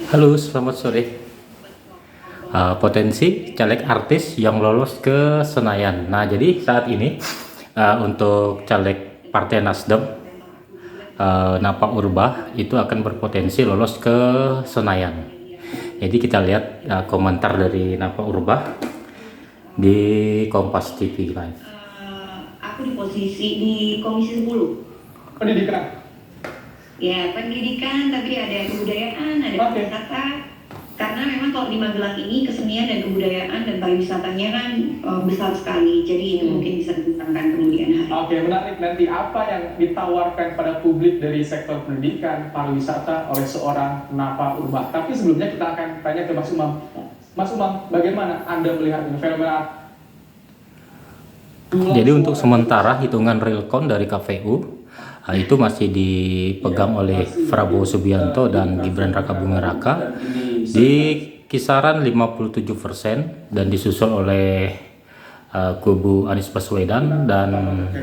Halo, selamat sore. Potensi caleg artis yang lolos ke Senayan. Nah, jadi saat ini untuk caleg Partai Nasdem, Napak Urbah itu akan berpotensi lolos ke Senayan. Jadi kita lihat komentar dari Napak Urbah di Kompas TV Live. Aku di posisi di Komisi 10. Pendidikan. Ya, pendidikan, tapi ada kebudayaan, ada pariwisata. Karena memang kalau di Magelang ini kesenian dan kebudayaan dan pariwisatanya kan besar sekali. Jadi itu mungkin bisa dikembangkan kemudian hari. Oke, menarik. Nanti apa yang ditawarkan pada publik dari sektor pendidikan, pariwisata oleh seorang Napak Urbah. Tapi sebelumnya kita akan tanya ke Mas Umam. Mas Umam, bagaimana Anda melihat ini fenomena? Jadi untuk sementara hitungan real count dari KPU itu masih dipegang oleh Prabowo Subianto dan Gibran Rakabuming Raka di kisaran 57% dan disusul oleh kubu Anies Baswedan dan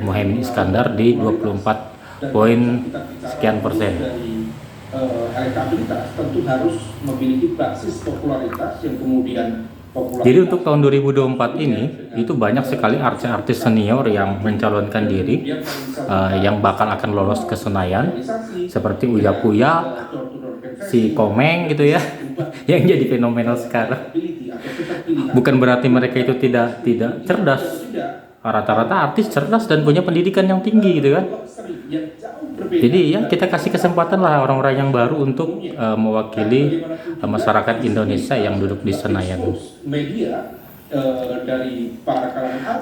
Muhaimin Iskandar di 24 poin sekian persen. Elektabilitas tentu harus memiliki basis popularitas yang kemudian Jadi untuk tahun 2024 ini itu banyak sekali artis-artis senior yang mencalonkan diri yang bakal akan lolos ke Senayan seperti Uya Kuya, si Komeng gitu ya, yang jadi fenomenal sekarang. Bukan berarti mereka itu tidak cerdas. Rata-rata artis cerdas dan punya pendidikan yang tinggi gitu kan. Jadi ya kita kasih kesempatan lah orang-orang yang baru untuk mewakili masyarakat Indonesia yang duduk di Senayan.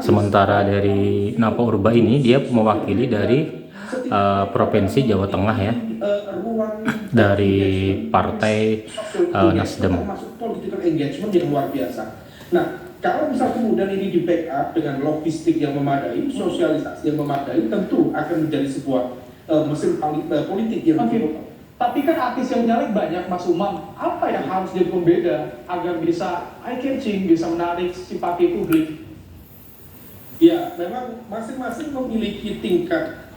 Sementara dari Napak Urbah ini dia mewakili dari Provinsi Jawa Tengah ya, dari Partai Nasdem. Nah, kalau misal kemudian ini di backup dengan logistik yang memadai, sosialisasi yang memadai, tentu akan menjadi sebuah mesin politik yang cukup. Tapi kan artis yang nyalek banyak, Mas Umam. Apa yang harus jadi pembeda agar bisa eye-catching, bisa menarik simpati publik? Ya, memang masing-masing memiliki tingkat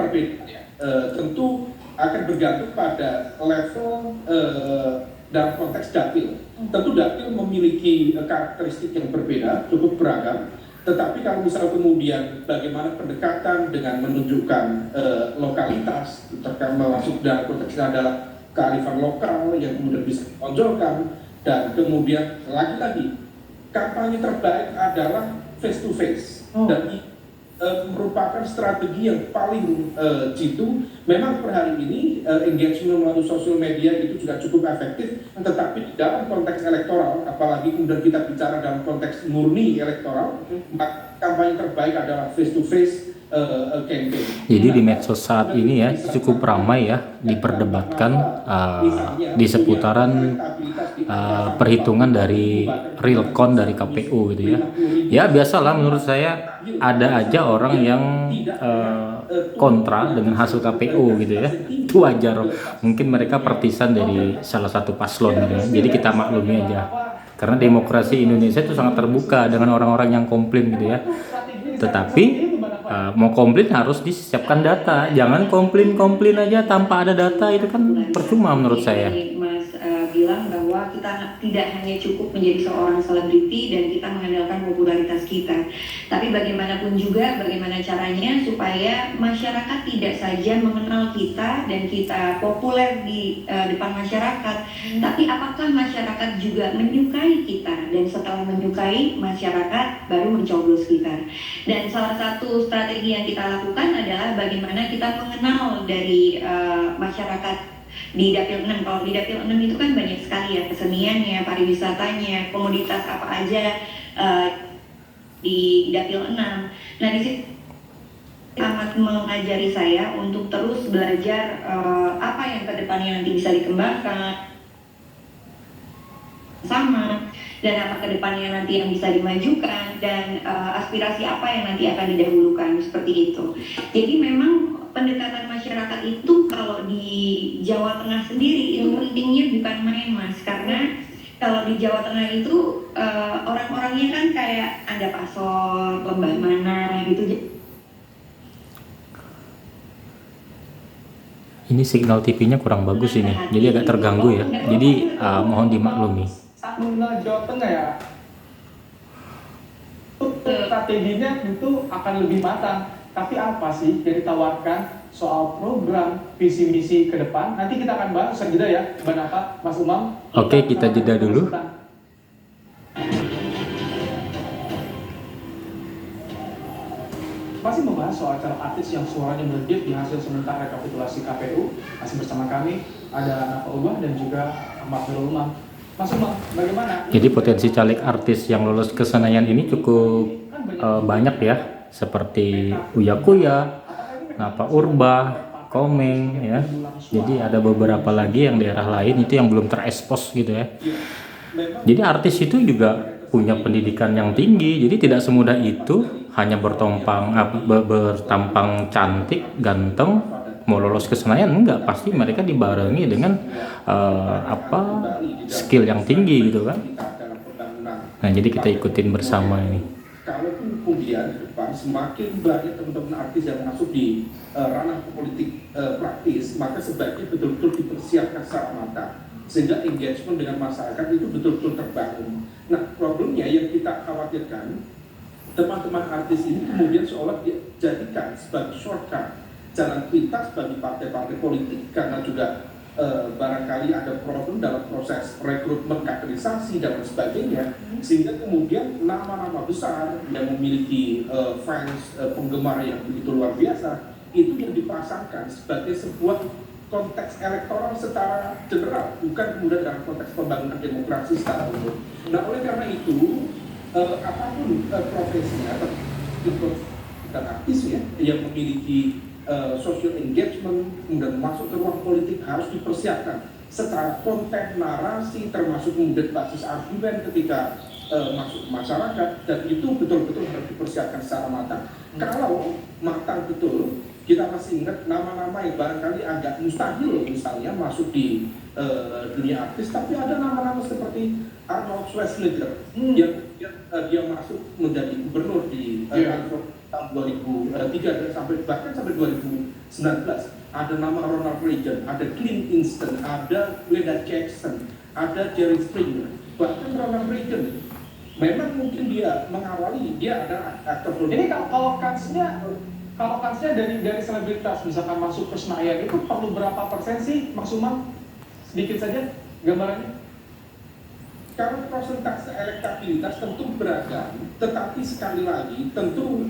perbedaan ya. Tentu akan bergantung pada level dalam konteks dapil. Tentu dapil memiliki karakteristik yang berbeda, cukup beragam. Tetapi kalau misal kemudian bagaimana pendekatan dengan menunjukkan lokalitas, termasuk dalam konteksnya adalah kearifan lokal yang kemudian bisa ditonjolkan, dan kemudian lagi-lagi kampanye terbaik adalah face to face. Dan merupakan strategi yang paling jitu. Memang per hari ini engagement melalui sosial media itu juga cukup efektif, tetapi dalam konteks elektoral, apalagi kemudian kita bicara dalam konteks murni elektoral, maka kampanye terbaik adalah face to face campaign. Jadi di medsos saat ini ya cukup ramai ya diperdebatkan di seputaran perhitungan dari real count dari KPU gitu ya. Ya biasalah menurut saya ada aja orang yang kontra dengan hasil KPU gitu ya. Itu wajar. Mungkin mereka partisan dari salah satu paslon gitu ya. Jadi kita maklumi aja. Karena demokrasi Indonesia itu sangat terbuka dengan orang-orang yang komplain gitu ya. Tetapi mau komplain harus disiapkan data. Jangan komplain aja tanpa ada data, itu kan percuma menurut saya. Mas bilang bahwa kita tidak hanya cukup menjadi seorang selebriti dan kita mengandalkan popularitas kita, tapi bagaimanapun juga bagaimana caranya supaya masyarakat tidak saja mengenal kita dan kita populer di depan masyarakat, tapi apakah masyarakat juga menyukai kita, dan setelah menyukai masyarakat baru mencoblos kita. Dan salah satu strategi yang kita lakukan adalah bagaimana kita mengenal dari masyarakat di Dapil 6. Kalau di Dapil 6 itu kan banyak sekali ya keseniannya, pariwisatanya, komoditas apa aja di Dapil 6. Nah di situ amat mengajari saya untuk terus belajar apa yang kedepannya nanti bisa dikembangkan sama, dan apa kedepannya nanti yang bisa dimajukan, dan aspirasi apa yang nanti akan didahulukan, seperti itu. Jadi memang pendekatan masyarakat itu kalau di Jawa Tengah sendiri itu pentingnya bukan main, Mas, karena kalau di Jawa Tengah itu orang-orangnya kan kayak ada pasor, lembah mana gitu. Ini signal TV-nya kurang bagus ini, jadi agak terganggu ya. Jadi mohon dimaklumi. Saat mengenal Jawa Tengah ya, strateginya tentu akan lebih matang. Tapi apa sih yang ditawarkan soal program visi misi ke depan? Nanti kita akan bahas usai jeda ya, Mbak Nafa, Mas Umam. Oke, kita jeda dulu. Masih membahas soal calon artis yang suaranya melejit di hasil sementara rekapitulasi KPU. Masih bersama kami ada Nafa Ubah dan juga Ahmad Nurul Umam. Mas Umam, bagaimana? Jadi potensi caleg artis yang lolos ke Senayan ini cukup banyak ya, seperti Uya Kuya, Nafa Urba, Komeng ya. Jadi ada beberapa lagi yang daerah lain itu yang belum terekspos gitu ya. Jadi artis itu juga punya pendidikan yang tinggi, jadi tidak semudah itu hanya bertampang cantik, ganteng, mau lolos ke Senayan enggak, pasti mereka dibarengi dengan skill yang tinggi gitu kan. Nah, jadi kita ikutin bersama ini. Kalaupun kemudian ke depan semakin banyak teman-teman artis yang masuk di ranah politik praktis, maka sebaiknya betul-betul dipersiapkan secara matang sehingga engagement dengan masyarakat itu betul-betul terbangun. Nah, problemnya yang kita khawatirkan, teman-teman artis ini kemudian seolah dijadikan sebagai shortcut jalan pintas bagi partai-partai politik, karena juga barangkali ada problem dalam proses rekrutmen, kaderisasi dan sebagainya, sehingga kemudian nama-nama besar yang memiliki fans, penggemar yang begitu luar biasa itu yang dipasangkan sebagai sebuah konteks elektoral secara general, bukan kemudian dalam konteks pembangunan demokrasi secara umum. Nah, oleh karena itu apapun profesinya dan artisnya yang memiliki social engagement kemudian masuk ke ruang politik harus dipersiapkan secara konten, narasi, termasuk kemudian basis argumen ketika masuk ke masyarakat, dan itu betul-betul harus dipersiapkan secara matang. Kalau matang betul, kita masih ingat nama-nama yang barangkali agak mustahil misalnya masuk di dunia artis, tapi ada nama-nama seperti Arnold Schwarzenegger yang dia masuk menjadi gubernur di tahun 2003 sampai 2019. Ada nama Ronald Reagan, ada Clint Eastwood, ada Leda Jackson, ada Jerry Springer, bahkan Ronald Reagan. Memang mungkin dia mengawali, dia ada aktor. Ini kalau kansnya dari selebritas misalkan masuk ke Senayan itu perlu berapa persen sih, Mas Umam? Sedikit saja gambarannya. Kalau persentase elektabilitas tentu beragam, tetapi sekali lagi tentu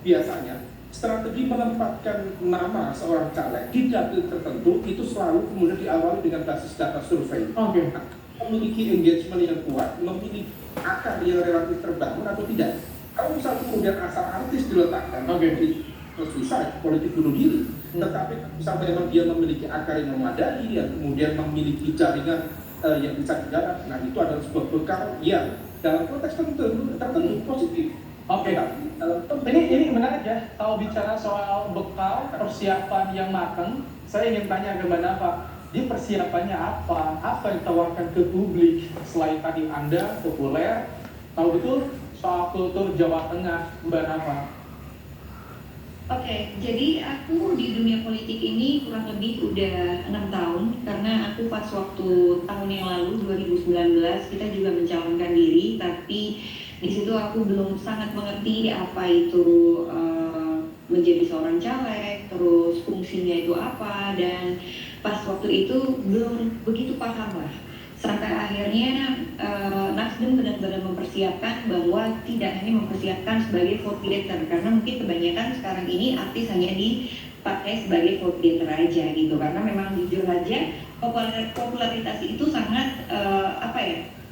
biasanya strategi menempatkan nama seorang caleg di dapil tertentu itu selalu kemudian diawali dengan basis data survei. Oke. Memiliki engagement yang kuat, memiliki akar yang relatif terbangun atau tidak. Kalau misalnya kemudian asal artis diletakkan, selesai politik bunuh diri. Tetapi misalnya memang dia memiliki akar yang memadai, yang kemudian memiliki jaringan yang bisa digarap, nah itu adalah sebuah bekal yang dalam konteks tertentu positif. Oke. Ini menarik ya, kalau bicara soal bekal persiapan yang matang, saya ingin tanya ke Mbak Nafa, di persiapannya apa? Apa yang ditawarkan ke publik selain tadi Anda populer, tahu betul soal kultur Jawa Tengah, Mbak Nafa? Oke, jadi aku di dunia politik ini kurang lebih udah 6 tahun, karena aku pas waktu tahun yang lalu 2019 kita juga mencalonkan diri, tapi di situ aku belum sangat mengerti apa itu menjadi seorang caleg, terus fungsinya itu apa, dan pas waktu itu belum begitu paham lah. Sampai akhirnya Nasdem benar-benar mempersiapkan bahwa tidak hanya mempersiapkan sebagai vote getter, karena mungkin kebanyakan sekarang ini artis hanya dipakai sebagai vote getter aja gitu, karena memang jujur aja popularitas itu sangat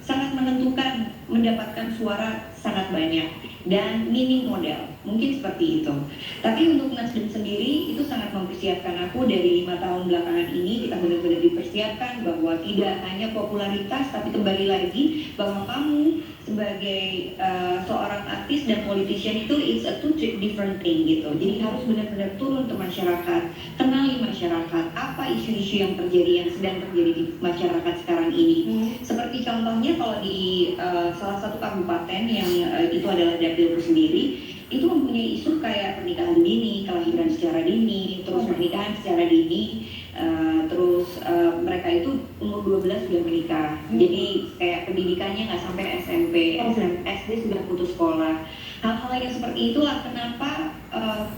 sangat menentukan, mendapatkan suara sangat banyak dan minim modal, mungkin seperti itu. Tapi untuk Nasdem sendiri itu sangat mempersiapkan aku dari 5 tahun belakangan ini. Kita benar-benar dipersiapkan bahwa tidak hanya popularitas, tapi kembali lagi bahwa kamu sebagai seorang artis dan politician itu it's a two different thing gitu. Jadi harus benar-benar turun ke masyarakat, kenali masyarakat, apa isu-isu yang terjadi, yang sedang terjadi di masyarakat sekarang ini. Seperti contohnya kalau di salah satu kabupaten yang itu adalah dapilku sendiri, itu mempunyai isu kayak pernikahan dini, kelahiran secara dini, terus pernikahan secara dini, Terus mereka itu umur 12 sudah menikah. Jadi kayak pendidikannya nggak sampai SMP, SD sudah putus sekolah. Hal-hal yang seperti itulah kenapa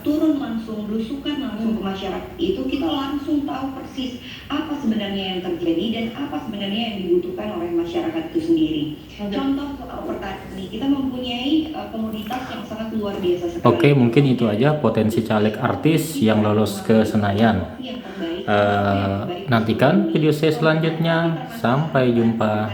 turun langsung, belusukan langsung ke masyarakat itu, kita langsung tahu persis apa sebenarnya yang terjadi dan apa sebenarnya yang dibutuhkan oleh masyarakat itu sendiri. Contoh soal pertanian, kita mempunyai komoditas yang sangat luar biasa sekali. Oke, mungkin itu aja potensi caleg artis yang lolos ke Senayan. Nantikan video saya selanjutnya. Sampai jumpa.